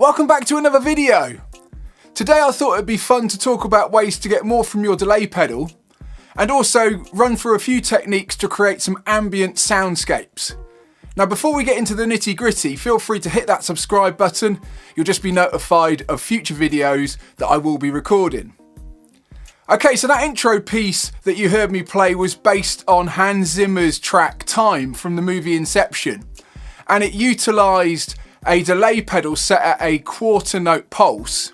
Welcome back to another video. Today I thought it'd be fun to talk about ways to get more from your delay pedal and also run through a few techniques to create some ambient soundscapes. Now before we get into the nitty gritty, feel free to hit that subscribe button. You'll just be notified of future videos that I will be recording. Okay, so that intro piece that you heard me play was based on Hans Zimmer's track Time from the movie Inception, and it utilised a delay pedal set at a quarter note pulse,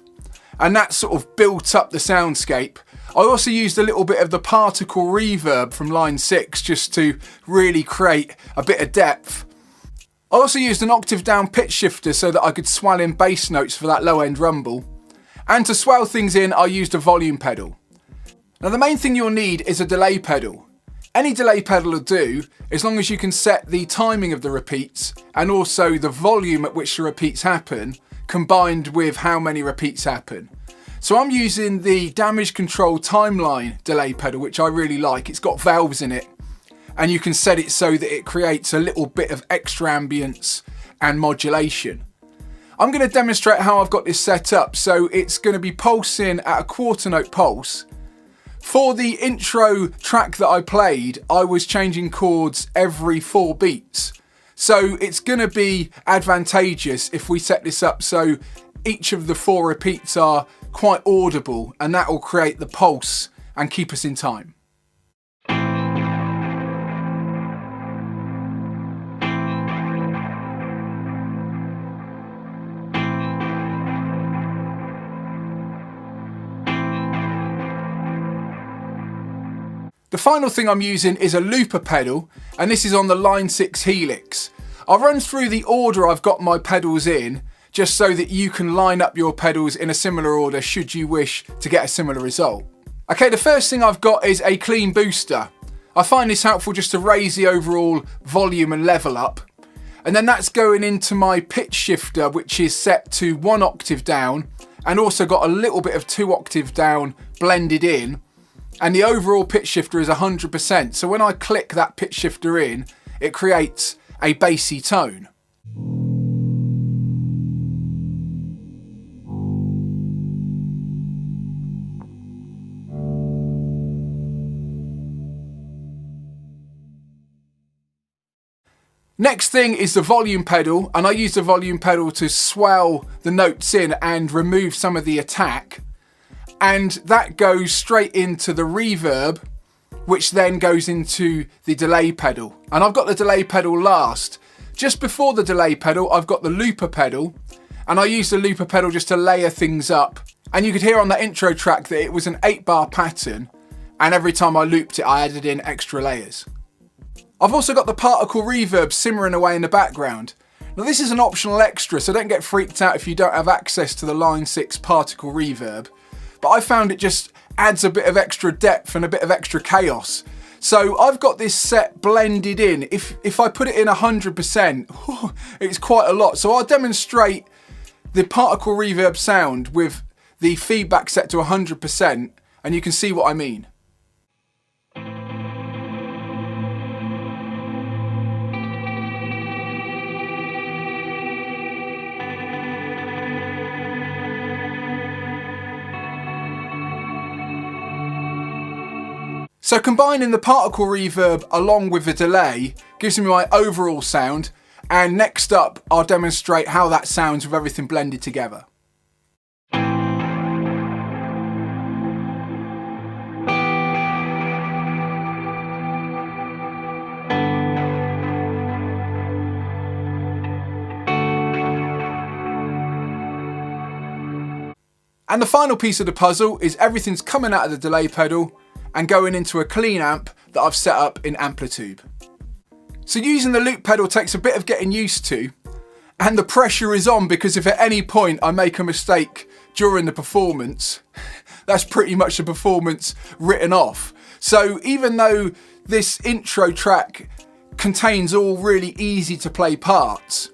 and that sort of built up the soundscape. I also used a little bit of the Particle Reverb from line 6 just to really create a bit of depth. I also used an octave down pitch shifter so that I could swell in bass notes for that low end rumble, and to swell things in I used a volume pedal. Now the main thing you'll need is a delay pedal. Any delay pedal will do, as long as you can set the timing of the repeats and also the volume at which the repeats happen, combined with how many repeats happen. So I'm using the damage control TimeLine delay pedal, which I really like. It's got valves in it, and you can set it so that it creates a little bit of extra ambience and modulation. I'm going to demonstrate how I've got this set up. So it's going to be pulsing at a quarter note pulse. For the intro track that I played, I was changing chords every 4 beats. So it's going to be advantageous if we set this up so each of the 4 repeats are quite audible, and that will create the pulse and keep us in time. The final thing I'm using is a looper pedal, and this is on the line 6 Helix. I'll run through the order I've got my pedals in, just so that you can line up your pedals in a similar order should you wish to get a similar result. Okay, the first thing I've got is a clean booster. I find this helpful just to raise the overall volume and level up. And then that's going into my pitch shifter, which is set to 1 octave down, and also got a little bit of 2 octave down blended in. And the overall pitch shifter is 100%. So when I click that pitch shifter in, it creates a bassy tone. Next thing is the volume pedal, and I use the volume pedal to swell the notes in and remove some of the attack. And that goes straight into the reverb, which then goes into the delay pedal. And I've got the delay pedal last. Just before the delay pedal, I've got the looper pedal, and I use the looper pedal just to layer things up. And you could hear on that intro track that it was an 8-bar pattern, and every time I looped it, I added in extra layers. I've also got the Particle Reverb simmering away in the background. Now this is an optional extra, so don't get freaked out if you don't have access to the line 6 Particle Reverb. But I found it just adds a bit of extra depth and a bit of extra chaos. So I've got this set blended in. If I put it in 100%, it's quite a lot. So I'll demonstrate the Particle Reverb sound with the feedback set to 100%, and you can see what I mean. So combining the Particle Reverb along with the delay gives me my overall sound, and next up I'll demonstrate how that sounds with everything blended together. And the final piece of the puzzle is everything's coming out of the delay pedal and going into a clean amp that I've set up in Amplitube. So using the loop pedal takes a bit of getting used to, and the pressure is on because if at any point I make a mistake during the performance, that's pretty much the performance written off. So even though this intro track contains all really easy to play parts,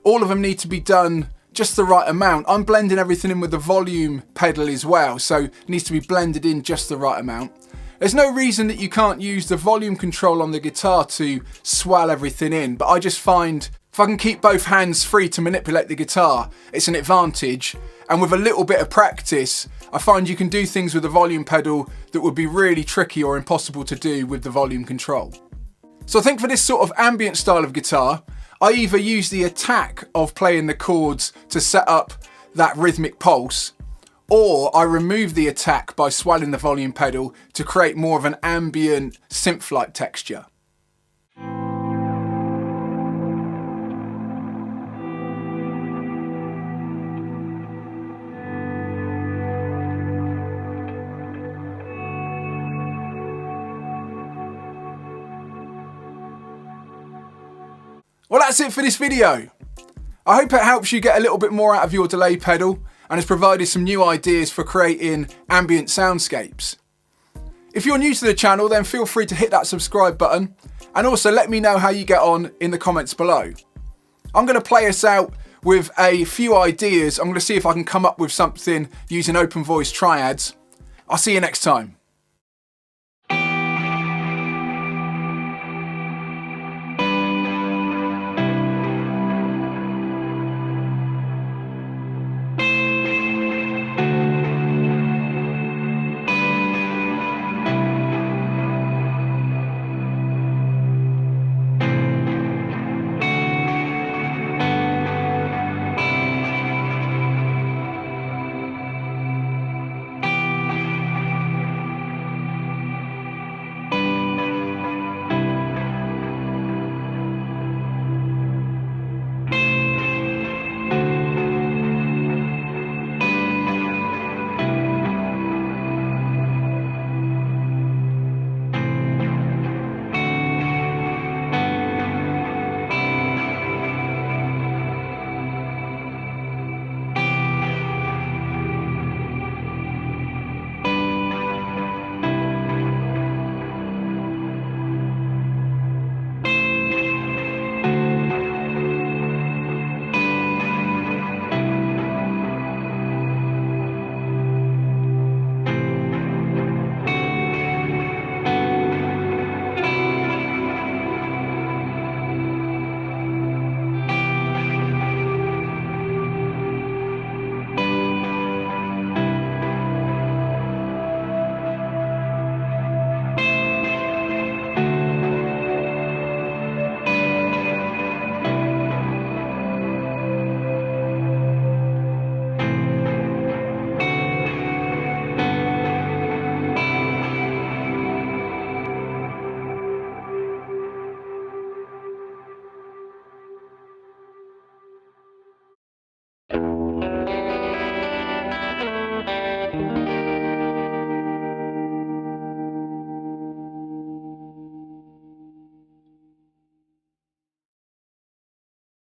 all of them need to be done just the right amount. I'm blending everything in with the volume pedal as well, so it needs to be blended in just the right amount. There's no reason that you can't use the volume control on the guitar to swell everything in, but I just find If I can keep both hands free to manipulate the guitar, it's an advantage. And with a little bit of practice, I find you can do things with the volume pedal that would be really tricky or impossible to do with the volume control. So I think for this sort of ambient style of guitar, I either use the attack of playing the chords to set up that rhythmic pulse, or I remove the attack by swelling the volume pedal to create more of an ambient synth-like texture. Well, that's it for this video. I hope it helps you get a little bit more out of your delay pedal and has provided some new ideas for creating ambient soundscapes. If you're new to the channel, then feel free to hit that subscribe button and also let me know how you get on in the comments below. I'm going to play us out with a few ideas. I'm going to see if I can come up with something using open voice triads. I'll see you next time.